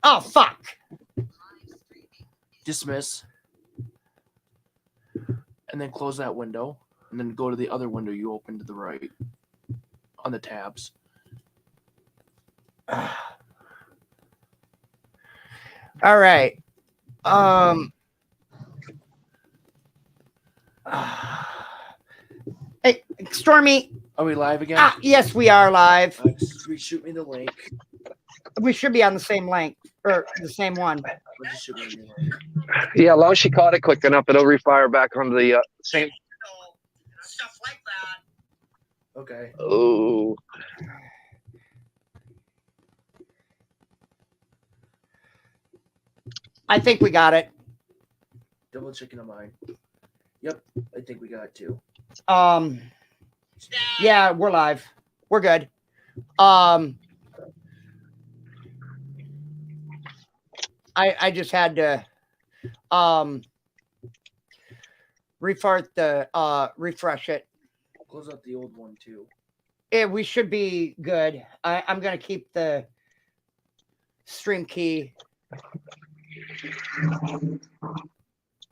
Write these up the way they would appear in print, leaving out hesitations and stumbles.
Oh, fuck. Dismiss. And then close that window. And then go to the other window you opened to the right on the tabs. All right. Hey, Stormy. Are we live again? Yes, we are live. Shoot me the link. We should be on the same link or the same one. Just shoot me the link. Yeah, as long as she caught it quick enough, it'll refire back on the same. Stuff like that. Okay. Oh. I think we got it. Double checking on mine. Yep, I think we got it too. Yeah, we're live. We're good. I just had to refresh it. Close out the old one too. Yeah, we should be good. I'm gonna keep the stream key.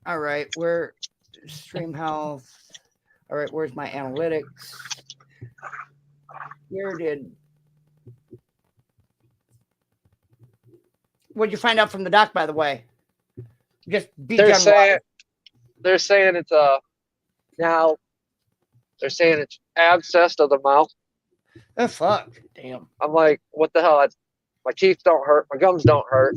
All right, we're stream health. All right, where's my analytics? What'd you find out from the doc, by the way? Just be they're general. saying it's now they're saying it's abscess of the mouth. Oh fuck. Damn. I'm like, what the hell? My teeth don't hurt, my gums don't hurt.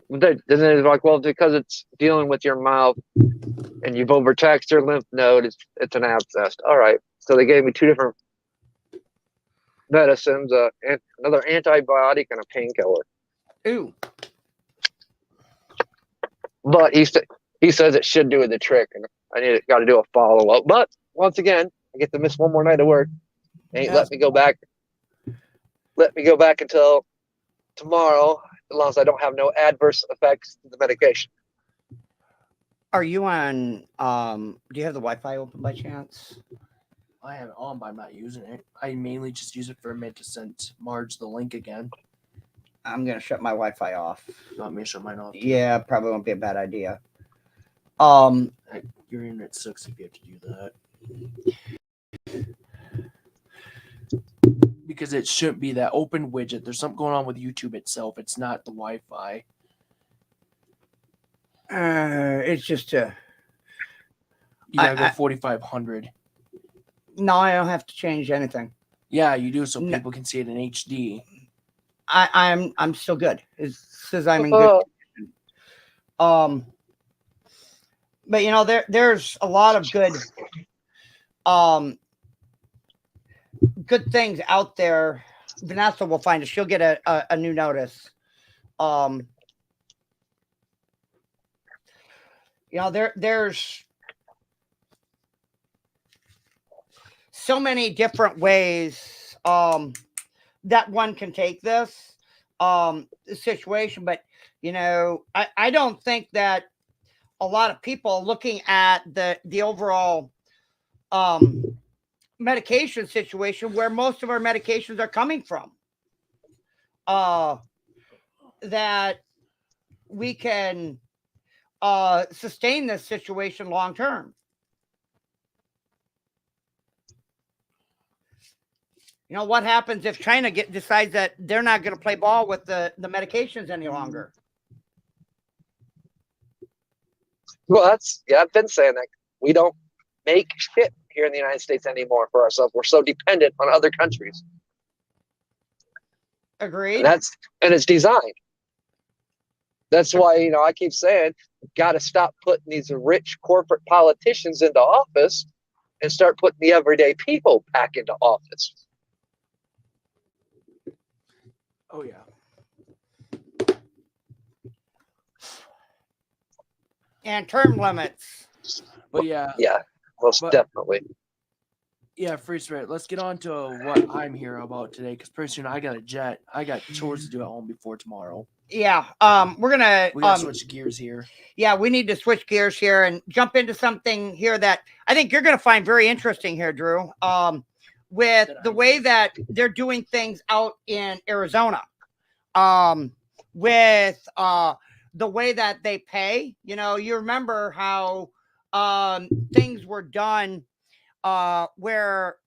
Then they're like, well, because it's dealing with your mouth and you've overtaxed your lymph node, it's an abscess. All right. So they gave me 2 different medicines, another antibiotic and a painkiller. Ooh. But he says it should do the trick, and I got to do a follow up. But once again, I get to miss one more night of work. Let me go back. Let me go back until tomorrow, as long as I don't have no adverse effects to the medication. Are you on? Do you have the Wi-Fi open by chance? I have it on, but I'm not using it. I mainly just use it for a minute to send Marge the link again. I'm gonna shut my Wi-Fi off. You want me to shut mine off? Yeah, probably won't be a bad idea. Your internet sucks if you have to do that. Because it shouldn't be that open widget. There's something going on with YouTube itself. It's not the Wi-Fi. It's just You gotta go 4500. No, I don't have to change anything. Yeah, you do, so people can see it in HD. I'm still good. It says I'm in good condition. But you know, there's a lot of good things out there. Vanessa will find it. She'll get a new notice. You know, there's so many different ways that one can take this situation, but you know, I don't think that a lot of people looking at the overall medication situation, where most of our medications are coming from, that we can sustain this situation long term. You know, what happens if China decides that they're not going to play ball with the medications any longer? Well, I've been saying that we don't make shit here in the United States anymore for ourselves. We're so dependent on other countries. Agreed. And it's designed. That's why, you know, I keep saying, got to stop putting these rich corporate politicians into office and start putting the everyday people back into office. Oh, yeah. And term limits. But yeah. Yeah, most definitely. Yeah, free spirit. Let's get on to what I'm here about today, because pretty soon I got a jet. I got chores to do at home before tomorrow. Yeah, we gotta switch gears here. Yeah, we need to switch gears here and jump into something here that I think you're gonna find very interesting here, Drew. With the way that they're doing things out in Arizona. with the way that they pay. You remember how things were done where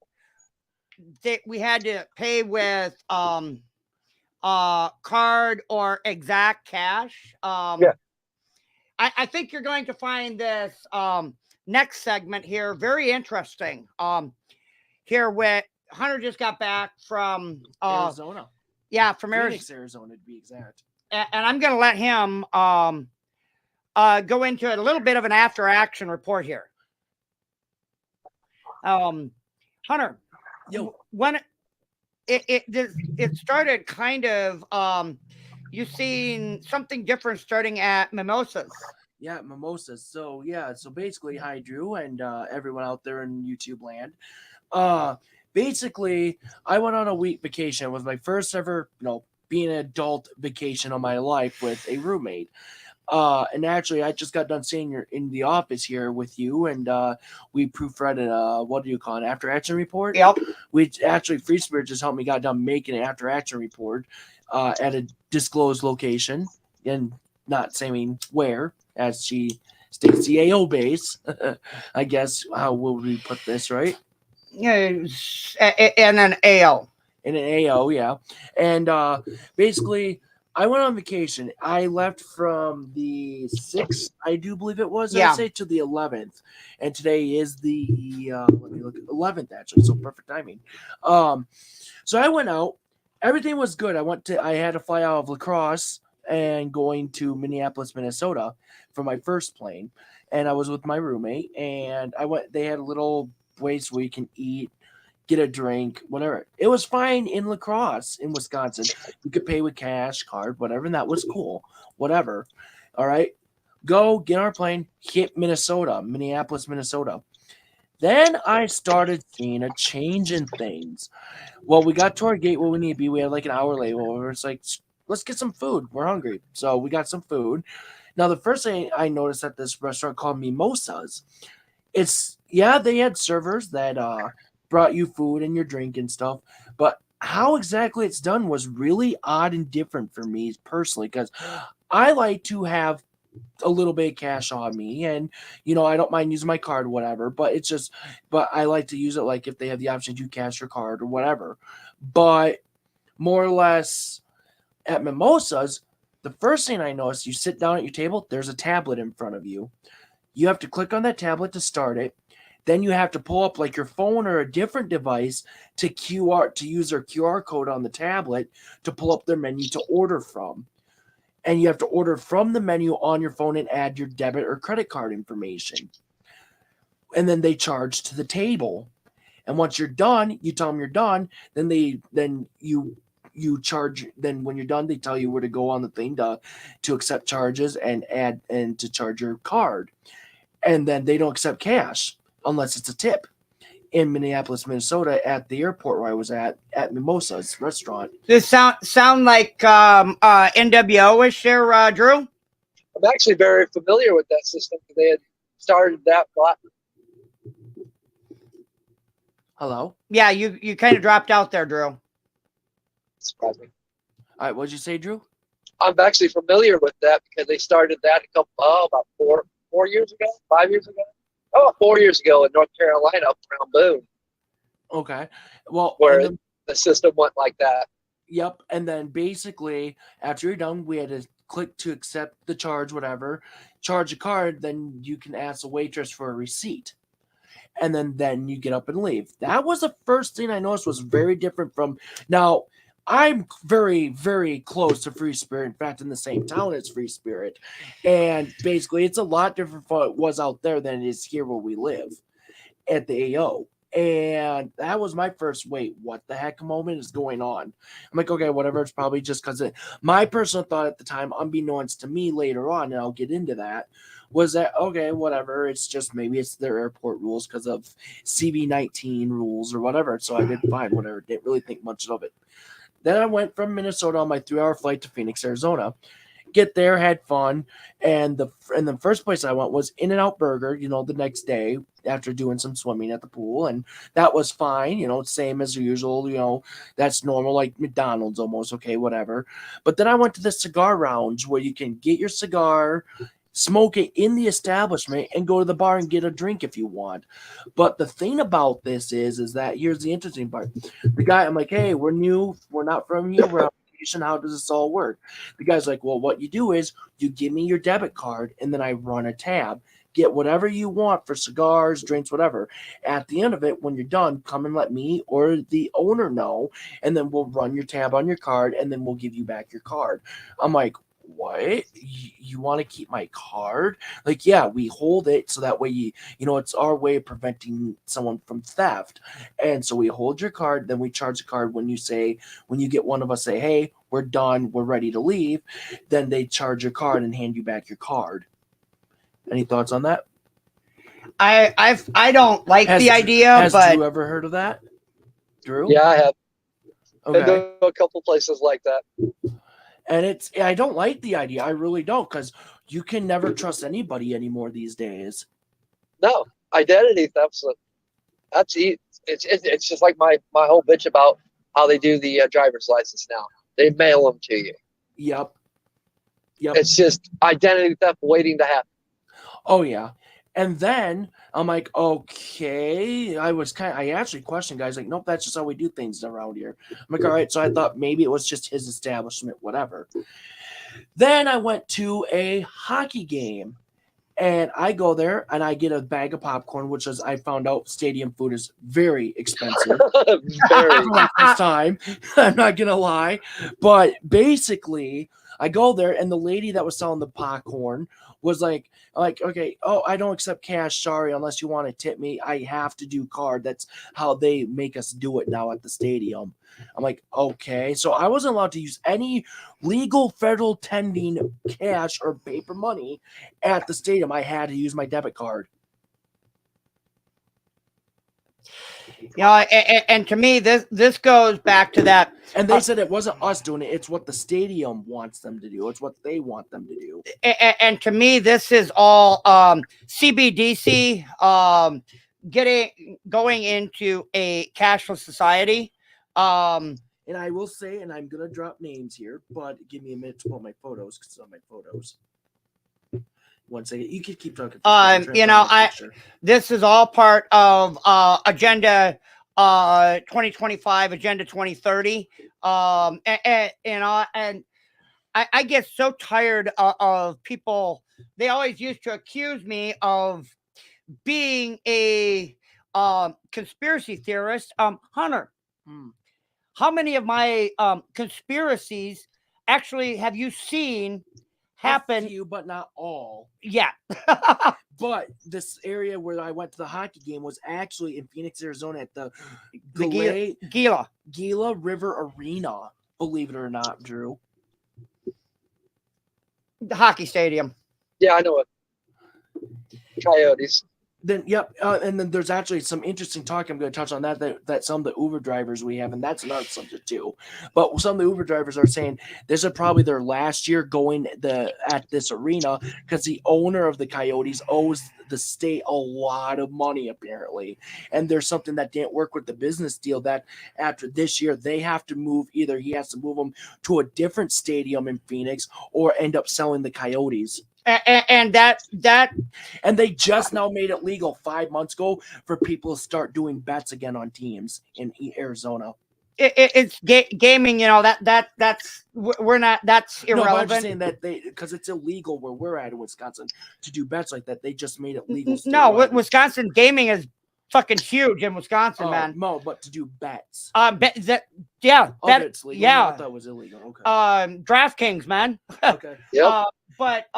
we had to pay with card or exact cash. Yeah. I think you're going to find this next segment here very interesting. Here with Hunter just got back from Arizona. Yeah, from Phoenix, Arizona to be exact. And I'm going to let him go into a little bit of an after action report here. Hunter, Yo. when it started kind of you seen something different starting at Mimosas. Yeah, mimosas. So basically, hi Drew and everyone out there in YouTube land. Basically, I went on a week vacation. It was my first ever, being an adult vacation of my life with a roommate. And actually, I just got done seeing you in the office here with you, and we proofread what do you call it, after action report? Yep. We actually, Free Spirit just helped me got done making an after action report at a disclosed location, and not saying where, as she states, the AO base. I guess, how would we put this, right? Yeah, and an AO. In an AO, yeah. And basically, I went on vacation. I left from the 6th, I do believe it was, Yeah. I'd say, to the 11th. And today is the, let me look, 11th, actually, so perfect timing. So I went out. Everything was good. I had to fly out of La Crosse and going to Minneapolis, Minnesota for my first plane. And I was with my roommate, and they had a little place where you can eat, get a drink, whatever. It was fine in La Crosse, in Wisconsin. You could pay with cash, card, whatever, and that was cool. Whatever. All right. Go get on our plane, hit Minneapolis, Minnesota. Then I started seeing a change in things. Well, we got to our gate where we need to be. We had like an hour layover. It's like, let's get some food. We're hungry. So we got some food. Now, the first thing I noticed at this restaurant called Mimosas, they had servers that brought you food and your drink and stuff, but how exactly it's done was really odd and different for me personally, because I like to have a little bit of cash on me, and I don't mind using my card or whatever, but I like to use it like if they have the option to cash your card or whatever. But more or less at Mimosas, the first thing I noticed, you sit down at your table, there's a tablet in front of you. You have to click on that tablet to start it. Then you have to pull up like your phone or a different device to use their QR code on the tablet to pull up their menu to order from. And you have to order from the menu on your phone and add your debit or credit card information. And then they charge to the table. And once you're done, you tell them you're done. Then you charge. Then when you're done, they tell you where to go on the thing to accept charges and add and to charge your card. And then they don't accept cash unless it's a tip. In Minneapolis, Minnesota, at the airport where I was at Mimosa's restaurant. Does sound like NWO-ish there, Drew? I'm actually very familiar with that system because they had started that block. Hello? Yeah, you kind of dropped out there, Drew. Surprising. All right, what'd you say, Drew? I'm actually familiar with that because they started that about 4 years ago, 5 years ago. 4 years ago in North Carolina, up around Boone. Okay. Well, where the system went like that. Yep. And then basically, after you're done, we had to click to accept the charge, whatever, charge a card, then you can ask the waitress for a receipt. And then you get up and leave. That was the first thing I noticed was very different from now. I'm very, very close to Free Spirit. In fact, in the same town as Free Spirit. And basically, it's a lot different from what it was out there than it is here where we live at the AO. And that was my first, wait, what the heck moment is going on? I'm like, okay, whatever. It's probably just because my personal thought at the time, unbeknownst to me later on, and I'll get into that, was that, okay, whatever. It's just maybe it's their airport rules because of CB19 rules or whatever. So I did fine, whatever. Didn't really think much of it. Then I went from Minnesota on my 3-hour flight to Phoenix, Arizona. Get there, had fun, and the first place I went was In-N-Out Burger. The next day, after doing some swimming at the pool, and that was fine. Same as usual. That's normal, like McDonald's almost. Okay, whatever. But then I went to the cigar lounge where you can get your cigar, smoke it in the establishment, and go to the bar and get a drink if you want. But the thing about this is that here's the interesting part. The guy, I'm like, hey, we're new, we're not from here, we're on vacation. How does this all work? The guy's like, well, what you do is you give me your debit card, and then I run a tab. Get whatever you want for cigars, drinks, whatever. At the end of it, when you're done, come and let me or the owner know, and then we'll run your tab on your card, and then we'll give you back your card. I'm like, what? You want to keep my card? Like, yeah, we hold it so that way it's our way of preventing someone from theft. And so we hold your card, then we charge the card when you get one of us say, hey, we're done, we're ready to leave, then they charge your card and hand you back your card. Any thoughts on that? I don't like the idea, has but Drew ever heard of that? Drew? Yeah, I have. Okay. Been to a couple places like that. And I don't like the idea. I really don't, because you can never trust anybody anymore these days. No, identity theft. It's just like my whole bitch about how they do the driver's license now. They mail them to you. Yep. It's just identity theft waiting to happen. Oh yeah. And then I'm like, okay. I actually questioned guys like, nope, that's just how we do things around here. I'm like, all right. So I thought maybe it was just his establishment, whatever. Then I went to a hockey game, and I go there and I get a bag of popcorn, which is, I found out stadium food is very expensive. Very. First time, I'm not gonna lie, but basically I go there and the lady that was selling the popcorn was like, okay, oh, I don't accept cash, sorry, unless you want to tip me, I have to do card. That's how they make us do it now at the stadium. I'm like, okay. So I wasn't allowed to use any legal federal tending cash or paper money at the stadium. I had to use my debit card. And to me, this goes back to that. And they said it wasn't us doing it; it's what the stadium wants them to do. It's what they want them to do. And to me, this is all CBDC going into a cashless society. And I will say, and I'm gonna drop names here, but give me a minute to pull my photos because it's on my photos. 1 second, you could keep talking. This is all part of Agenda 2025, Agenda 2030. And I get so tired of people. They always used to accuse me of being a conspiracy theorist. Hunter, how many of my conspiracies actually have you seen happen? A few, but not all. Yeah. But this area where I went to the hockey game was actually in Phoenix, Arizona at the Gila River Arena, believe it or not, Drew. The hockey stadium. Yeah, I know it. Coyotes. Then, yep. And then there's actually some interesting talk. I'm going to touch on that some of the Uber drivers we have, and that's another subject too. But some of the Uber drivers are saying this is probably their last year going at this arena because the owner of the Coyotes owes the state a lot of money apparently, and there's something that didn't work with the business deal that after this year they have to move. Either he has to move them to a different stadium in Phoenix or end up selling the Coyotes. And they just now made it legal 5 months ago for people to start doing bets again on teams in Arizona. It's gaming, that's we're not. That's irrelevant. No, I'm just saying that because it's illegal where we're at in Wisconsin to do bets like that. They just made it legal. No, Wisconsin gaming is fucking huge in Wisconsin, man. No, but to do bets. Yeah, it's legal. Yeah, I thought it was illegal. Okay. DraftKings, man. Okay. Yeah. But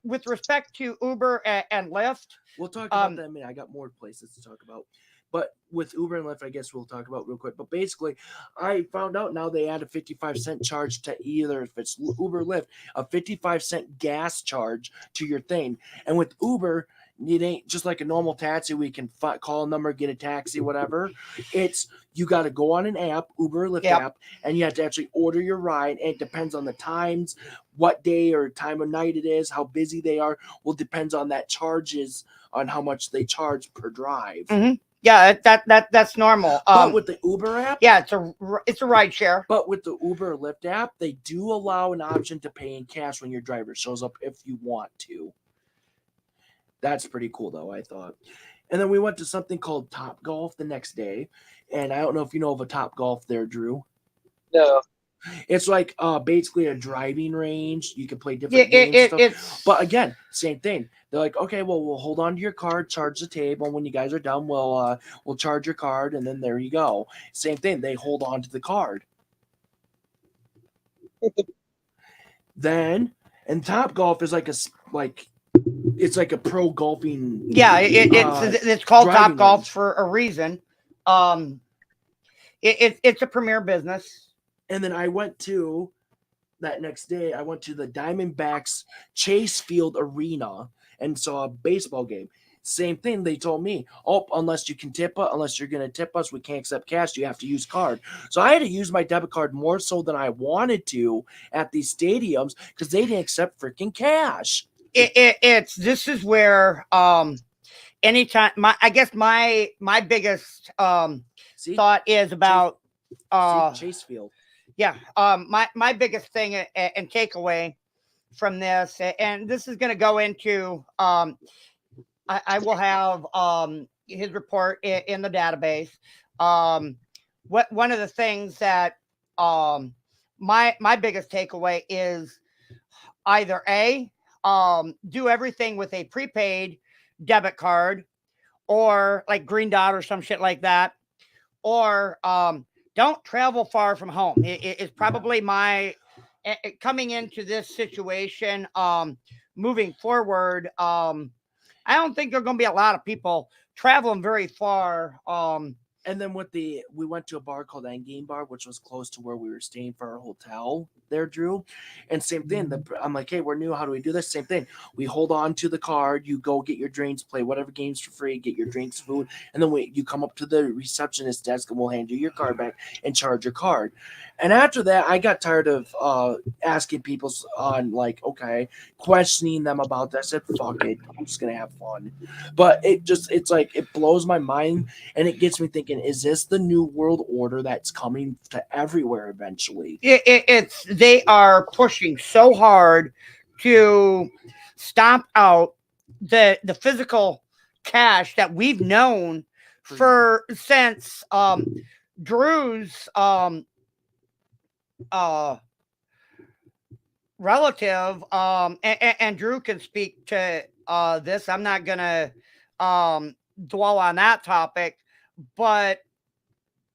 with respect to Uber and Lyft, we'll talk about that in a minute. I got more places to talk about. But with Uber and Lyft, I guess we'll talk about real quick. But basically, I found out now they add a 55-cent charge to either, if it's Uber or Lyft, a 55-cent gas charge to your thing. And with Uber, It ain't just like a normal taxi. We can call a number, get a taxi, whatever. It's you got to go on an app, Uber or Lyft app, and you have to actually order your ride. And it depends on the times, what day or time of night it is, how busy they are. Well, depends on that charges on how much they charge per drive. Mm-hmm. Yeah, that's normal. But with the Uber app, yeah, it's a ride share. But with the Uber or Lyft app, they do allow an option to pay in cash when your driver shows up if you want to. That's pretty cool, though, I thought. And then we went to something called Top Golf the next day. And I don't know if you know of a Top Golf there, Drew. No. It's like basically a driving range. You can play different games and stuff. But again, same thing. They're like, okay, well, we'll hold on to your card, charge the table. And when you guys are done, we'll charge your card, and then there you go. Same thing. They hold on to the card. Then, and Top Golf is it's like a pro golfing. Yeah, it's called Top Golf range for a reason. It's a premier business. And then I went to that next day. I went to the Diamondbacks Chase Field Arena and saw a baseball game. Same thing. They told me, unless you can tip us, unless you're going to tip us, we can't accept cash. You have to use card. So I had to use my debit card more so than I wanted to at these stadiums because they didn't accept freaking cash. This is where anytime I guess my biggest thought is about Chase Field. Yeah, my biggest thing and takeaway from this, and this is going to go into I will have his report in the database. One of the things that my biggest takeaway is either A, do everything with a prepaid debit card or like Green Dot or some shit like that, or don't travel far from home. It's probably my coming into this situation. Moving forward, I don't think there are going to be a lot of people traveling very far. And then we went to a bar called Endgame Bar, which was close to where we were staying for our hotel there, Drew. And same thing. I'm like, hey, we're new. How do we do this? Same thing. We hold on to the card. You go get your drinks, play whatever games for free, get your drinks, food. And then you come up to the receptionist desk and we'll hand you your card back and charge your card. And after that, I got tired of asking people questioning them about that. I said, fuck it. I'm just going to have fun. But it's like, it blows my mind and it gets me thinking, is this the new world order that's coming to everywhere eventually? They are pushing so hard to stomp out the physical cash that we've known since Drew's relative, and Drew can speak to this. I'm not gonna dwell on that topic, but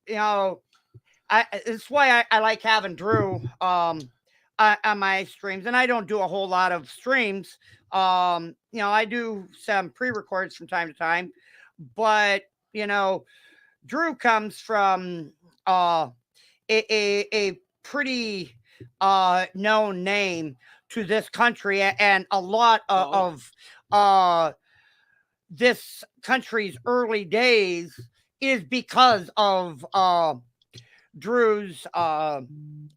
it's why I like having Drew on my streams, and I don't do a whole lot of streams. I do some pre-records from time to time, but Drew comes from a pretty known name to this country, and a lot of this country's early days is because of Drew's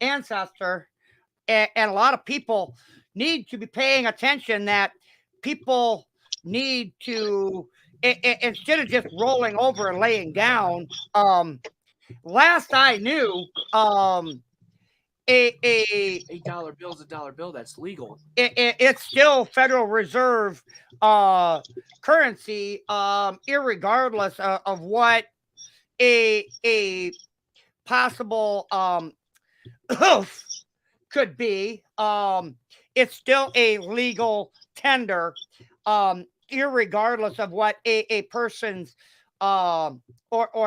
ancestor, and a lot of people need to be paying attention that people need to, instead of just rolling over and laying down. Last I knew, a $8 bill is a dollar bill. That's legal. It's still Federal Reserve currency, irregardless of what a possible could be. It's still a legal tender, irregardless of what a person's or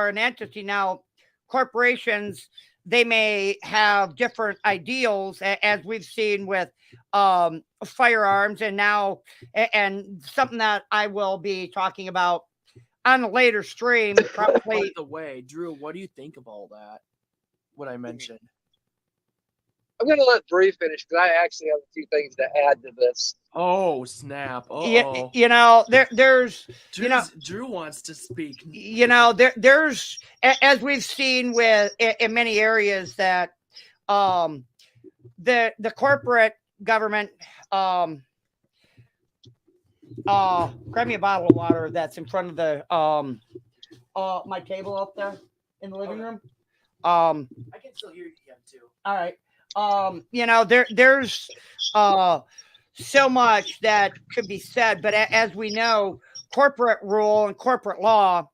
an entity. Now, corporations, they may have different ideals, as we've seen with firearms, and now, and something that I will be talking about on a later stream. Probably. By the way, Drew, what do you think of all that? What I mentioned? I'm gonna let Bree finish because I actually have a few things to add to this. Oh snap! You, Uh-oh. you know, there's Drew wants to speak. there's as we've seen with in many areas that um the corporate government grab me a bottle of water that's in front of the my table up there in the living room. I can still hear you too. All right. There's so much that could be said, but as we know, corporate rule and corporate law,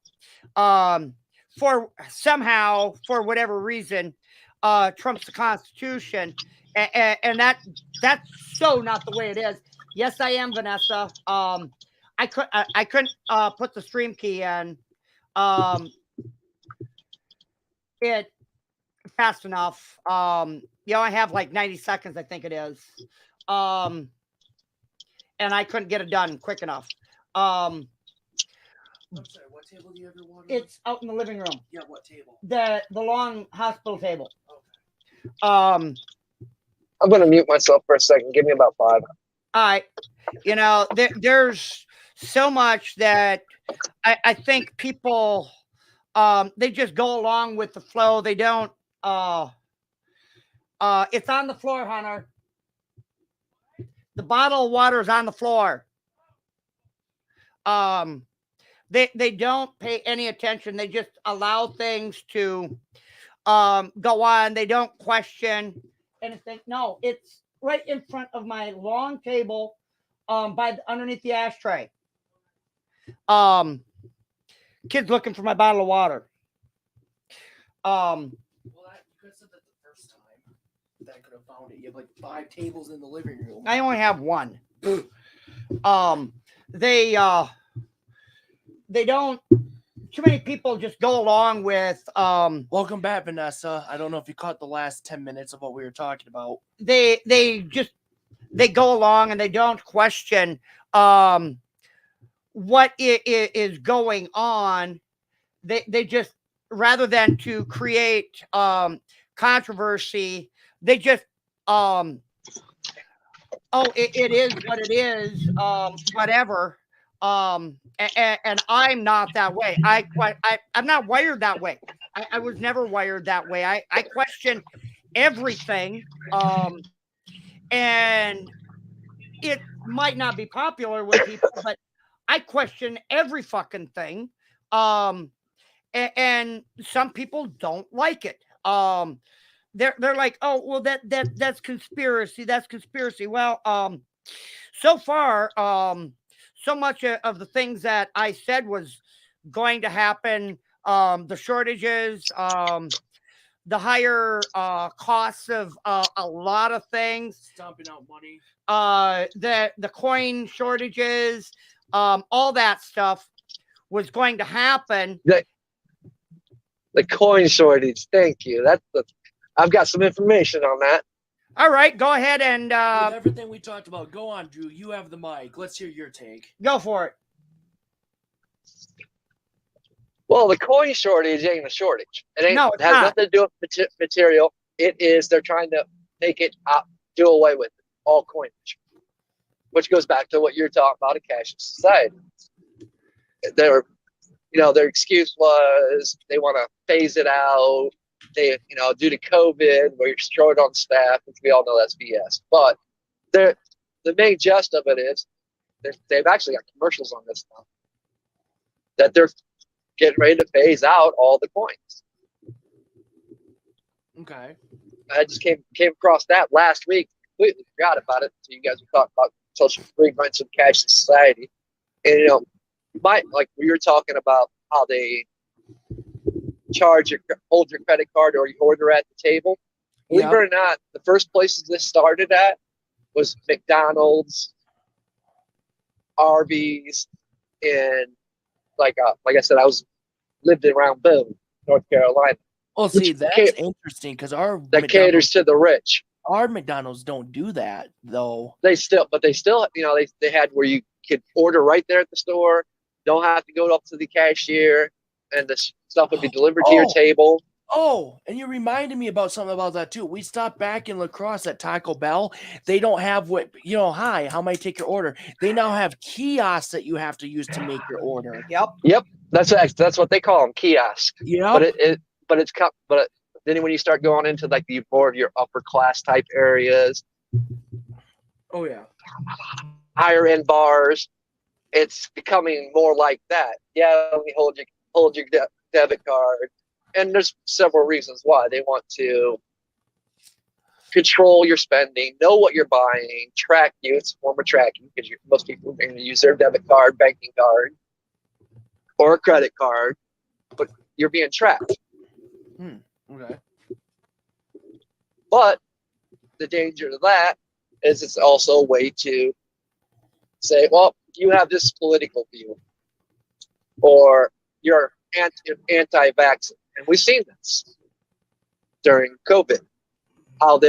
for somehow, for whatever reason, trumps the Constitution, and that's so not the way it is. Yes, I am Vanessa. I couldn't put the stream key in. It fast enough. I have like 90 seconds, I think it is. And I couldn't get it done quick enough. I'm sorry, what table do you have your water on? It's out in the living room. Yeah, what table? The long hospital table. Okay. Um, I'm gonna mute myself for a second. Give me about 5. all right. There's so much that I think people they just go along with the flow. They don't it's on the floor, Hunter. The bottle of water is on the floor. They don't pay any attention. They just allow things to go on. They don't question anything. No, it's right in front of my long table, underneath the ashtray. Kids looking for my bottle of water. Well, you could have said that the first time that I could have found it. You have like 5 tables in the living room. I only have one. They don't. Too many people just go along with. Welcome back, Vanessa. I don't know if you caught the last 10 minutes of what we were talking about. They go along and they don't question what is going on. They just, rather than to create controversy, they just it is what it is, whatever. And I'm not that way. I'm not wired that way. I was never wired that way. I question everything. And it might not be popular with people, but I question every fucking thing. And some people don't like it. They're like, oh, well, that's conspiracy. That's conspiracy. Well, so far, so much of the things that I said was going to happen, the shortages, the higher costs of a lot of things, Stomping out money, the coin shortages, all that stuff was going to happen. The coin shortage. Thank you. I've got some information on that. All right, go ahead and with everything we talked about. Go on, Drew. You have the mic. Let's hear your take. Go for it. Well, the coin shortage ain't a shortage. It has not. nothing to do with material. It is, they're trying to make it do away with it, all coinage, which goes back to what you're talking about, a cashless society. Their excuse was they want to phase it out. They, due to COVID, where you're short on staff, which we all know that's BS. But the main gist of it is they've actually got commercials on this now that they're getting ready to phase out all the coins. Okay. I just came across that last week. Completely forgot about it. So you guys were talking about social agreements and cashless society, and like we were talking about how they hold your credit card or you order at the table. Believe it or not, the first places this started at was McDonald's, Arby's, and like I said, I lived around Boone, North Carolina. Well, see, that's interesting because that caters to the rich. Our McDonald's don't do that though. They still, they had where you could order right there at the store. Don't have to go up to the cashier, and the stuff would be delivered to your table. Oh, and you reminded me about something about that too. We stopped back in La Crosse at Taco Bell. They don't have hi, how may I take your order? They now have kiosks that you have to use to make your order. Yep. That's what they call them, kiosk. But Yep. then when you start going into like the more of your upper class type areas, Oh yeah. higher end bars, it's becoming more like that. Yeah, let me hold your debit card, and there's several reasons why they want to control your spending, know what you're buying, track you. It's a form of tracking because most people are going to use their debit card, banking card, or a credit card, but you're being tracked. Okay. But the danger of that is it's also a way to say, well, you have this political view, or you're anti-vaccine. And we've seen this during COVID, how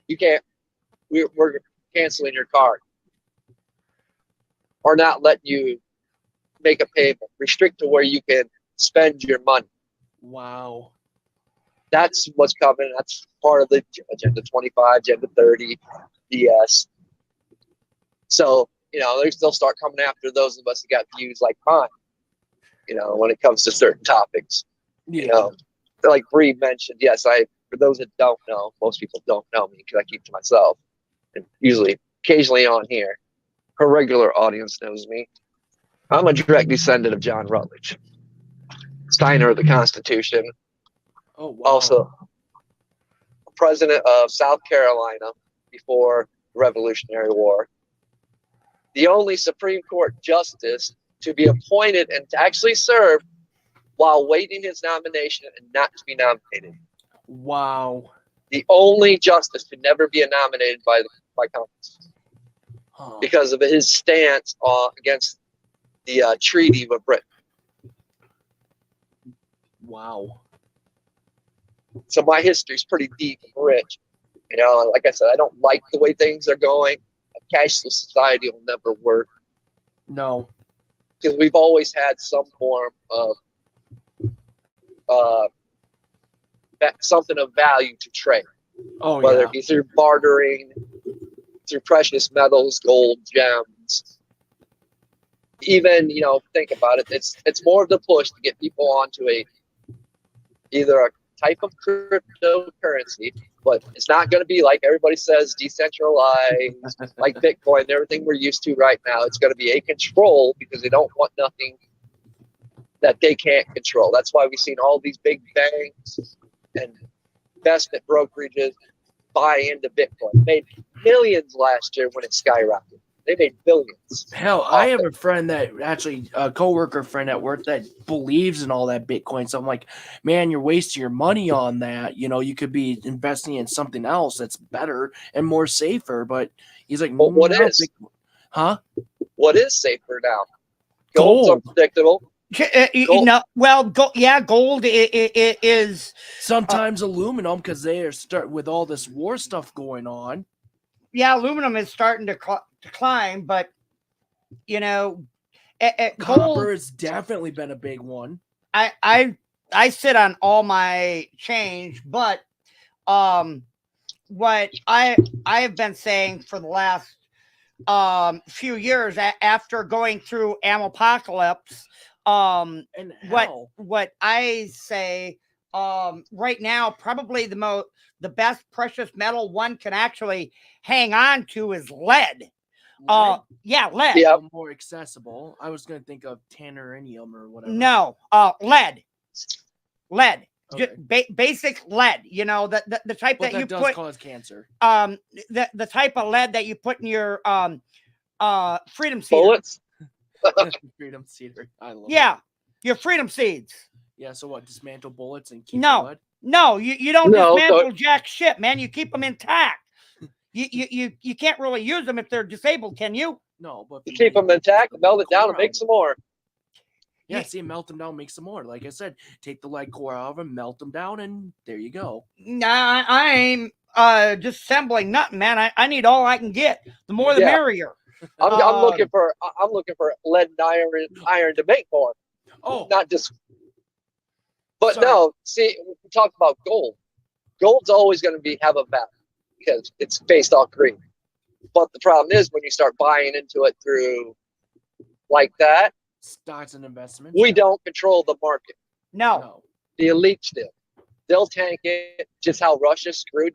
you can't, we're canceling your card, or not letting you make a payment, restrict to where you can spend your money. Wow. That's what's coming. That's part of the Agenda 25, Agenda 30, DS. So, they'll start coming after those of us that got views like mine, when it comes to certain topics. Yeah. Like Bree mentioned, yes, for those that don't know, most people don't know me because I keep to myself. And occasionally on here, her regular audience knows me. I'm a direct descendant of John Rutledge, signer of the Constitution, Oh wow. also president of South Carolina before the Revolutionary War, the only Supreme Court justice to be appointed and to actually serve while waiting his nomination and not to be nominated. Wow. The only justice to never be nominated by Congress because of his stance against the Treaty with Britain. Wow. So my history is pretty deep and rich. Like I said, I don't like the way things are going. A cashless society will never work. No. Because we've always had some form of something of value to trade. Oh whether yeah. it be through bartering, through precious metals, gold, gems. Even, think about it. It's more of the push to get people onto either a type of cryptocurrency, but it's not going to be like everybody says, decentralized, like Bitcoin and everything we're used to right now. It's going to be a control because they don't want nothing that they can't control. That's why we've seen all these big banks and investment brokerages buy into Bitcoin. They made millions last year when it skyrocketed. They made billions. Hell, I have a friend that actually, a coworker friend at work that believes in all that Bitcoin. So I'm like, man, you're wasting your money on that. You could be investing in something else that's better and more safer. But he's like, well, what is? Bitcoin. Huh? What is safer now? Gold. Gold's unpredictable. Gold is sometimes aluminum because they are with all this war stuff going on. Yeah, aluminum is starting to climb, but copper gold has definitely been a big one. I sit on all my change, but what I have been saying for the last few years after going through Apocalypse, and what I say right now, probably the best precious metal one can actually hang on to is lead. Lead? Lead. Yeah. More accessible. I was going to think of tannerium or whatever. No, lead. Okay. Just basic lead. The type but that you does put cause cancer. The type of lead that you put in your freedom seeder. Bullets. Freedom seeder. I love it. Your freedom seeds. Yeah. So what? Dismantle bullets and keep the lead? No, you don't dismantle jack shit, man. You keep them intact. You can't really use them if they're disabled, can you? No, but you keep them intact, melt it down, and make some more. Yeah, melt them down, make some more. Like I said, take the lead core out of them, melt them down, and there you go. Nah, I ain't disassembling nothing, man. I need all I can get. The more, the merrier. I'm looking for lead and iron to make more. Oh, not just. But Sorry. no, see, when we talk about gold. Gold's always going to have a value because it's based on green. But the problem is when you start buying into it through like that, Stocks and investments. we don't control the market. No. The elites do. They'll tank it. Just how Russia screwed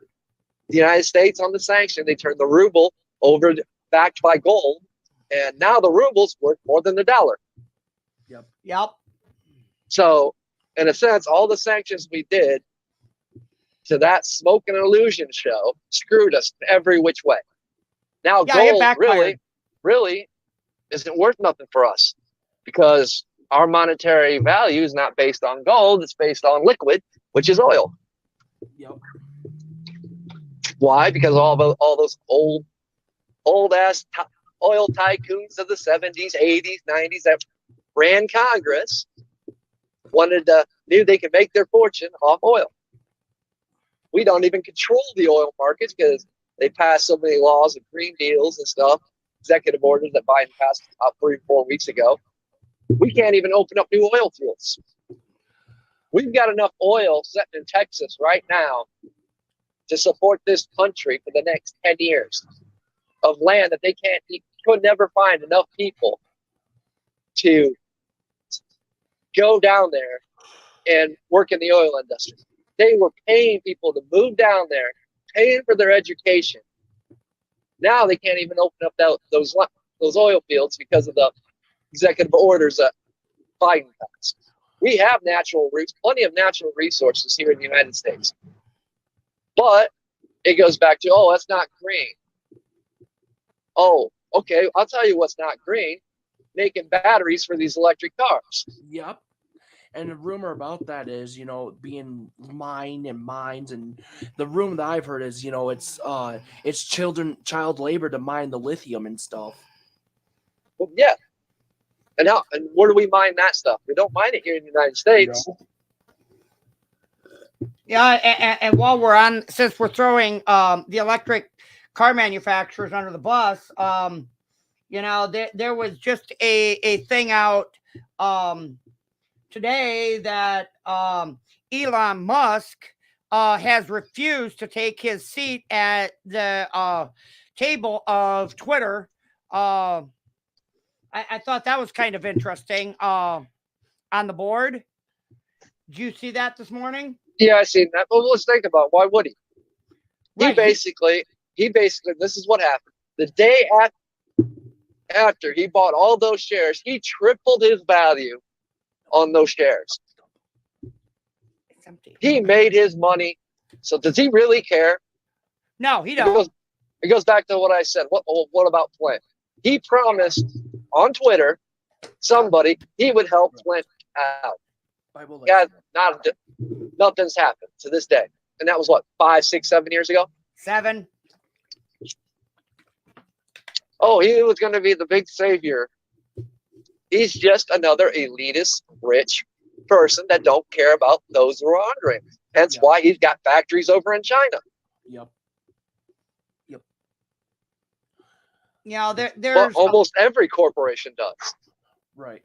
the United States on the sanction. They turned the ruble over backed by gold, and now the ruble's worth more than the dollar. Yep. So, in a sense, all the sanctions we did to that smoke and illusion show screwed us every which way. Now Yeah, it gold backfired. really isn't worth nothing for us because our monetary value is not based on gold, it's based on liquid, which is oil. Yep. Why? Because all those old ass oil tycoons of the 70s, 80s, 90s that ran Congress knew they could make their fortune off oil. We don't even control the oil markets because they passed so many laws and green deals and stuff, executive orders that Biden passed about 3 or 4 weeks ago. We can't even open up new oil fields. We've got enough oil sitting in Texas right now to support this country for the next 10 years of land that they could never find enough people to go down there and work in the oil industry. They were paying people to move down there, paying for their education. Now they can't even open up those oil fields because of the executive orders that Biden passed. We have plenty of natural resources here in the United States. But it goes back to, that's not green. Oh, okay, I'll tell you what's not green. Making batteries for these electric cars. Yep. And the rumor about that is, being mined and mines, and the rumor that I've heard is, it's child labor to mine the lithium and stuff. Well, yeah. And where do we mine that stuff? We don't mine it here in the United States. No. Yeah, and while we're on, since we're throwing the electric car manufacturers under the bus, there was just a thing out today that Elon Musk has refused to take his seat at the table of Twitter. I thought that was kind of interesting on the board. Did you see that this morning? Yeah, I seen that. Well, let's think about why would he? Right. He basically, this is what happened. The day after he bought all those shares, he tripled his value on those shares. It's empty. He made his money. So does he really care? No, he don't. It goes back to what I said. What about Flint? He promised on Twitter somebody he would help Flint out. Yeah, nothing's happened to this day. And that was what, 5, 6, 7 years ago? 7. Oh, he was going to be the big savior. He's just another elitist, rich person that don't care about those who are under him. Hence why he's got factories over in China. Yep. There's almost every corporation does. Right.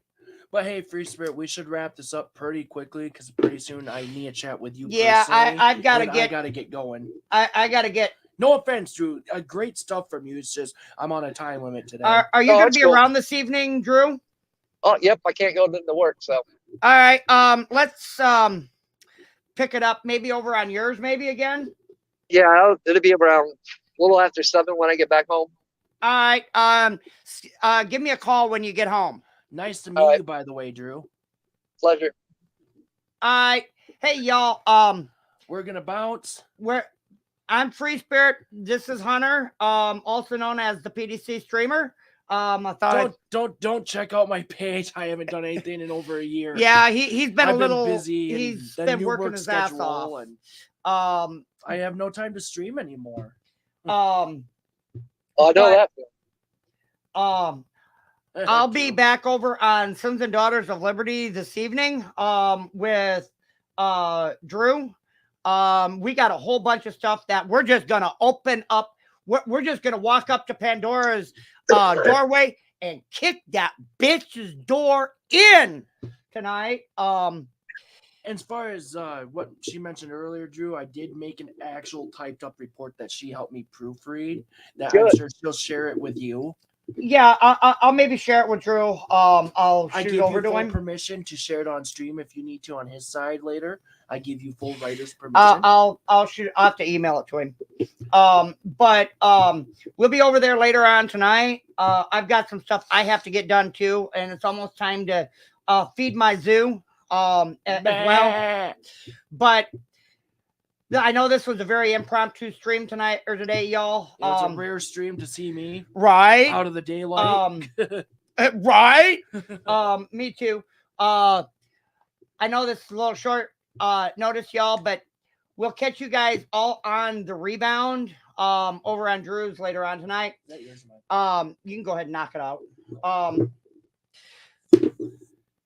But hey, Free Spirit, we should wrap this up pretty quickly because pretty soon I need to chat with you. Yeah, I've got to I gotta get going. I got to get. No offense, Drew. Great stuff from you. It's just I'm on a time limit today. Are you going to be around this evening, Drew? Oh, yep. I can't go to work, so. All right. Let's pick it up maybe over on yours, maybe again. Yeah, it'll be around a little after 7 when I get back home. All right. Give me a call when you get home. Nice to meet you, by the way, Drew. Pleasure. All right. Hey, y'all. We're gonna bounce. I'm Free Spirit. This is Hunter, also known as the PDC streamer. I thought don't check out my page. I haven't done anything in over a year. Yeah, he's been been busy. He's been working his ass off. And I have no time to stream anymore. I know that. I'll be back over on Sons and Daughters of Liberty this evening with Drew. We got a whole bunch of stuff that we're just gonna open up. We're just gonna walk up to Pandora's doorway and kick that bitch's door in tonight. And as far as what she mentioned earlier, Drew, I did make an actual typed up report that she helped me proofread. That I'm Good. sure she'll share it with you. Yeah, I'll maybe share it with Drew. I'll I shoot give over you to full him. permission to share it on stream if you need to on his side later. I give you full writer's permission. I'll shoot. I'll have to email it to him. But we'll be over there later on tonight. I've got some stuff I have to get done too, and it's almost time to feed my zoo as well. But I know this was a very impromptu stream tonight or today, y'all. It was a rare stream to see me Right out of the daylight. right. Me too. I know this is a little short notice, y'all, but we'll catch you guys all on the rebound over on Drew's later on tonight. You can go ahead and knock it out.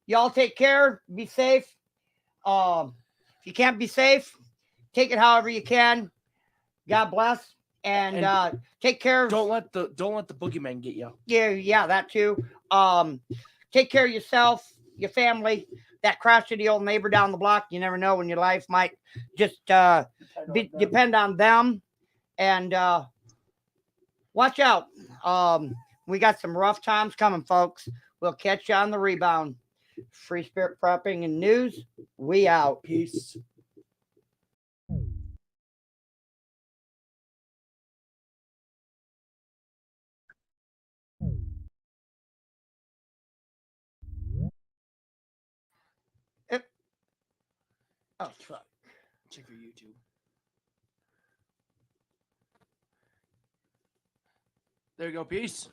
Y'all take care. Be safe. If you can't be safe, take it however you can. God bless. And take care of Don't let the boogeyman get you. yeah, that too. Take care of yourself, your family. That crash to the old neighbor down the block. You never know when your life might just depend on them. And watch out. We got some rough times coming, folks. We'll catch you on the rebound. Free Spirit Prepping and News. We out. Peace. Oh, fuck. Check your YouTube. There you go. Peace.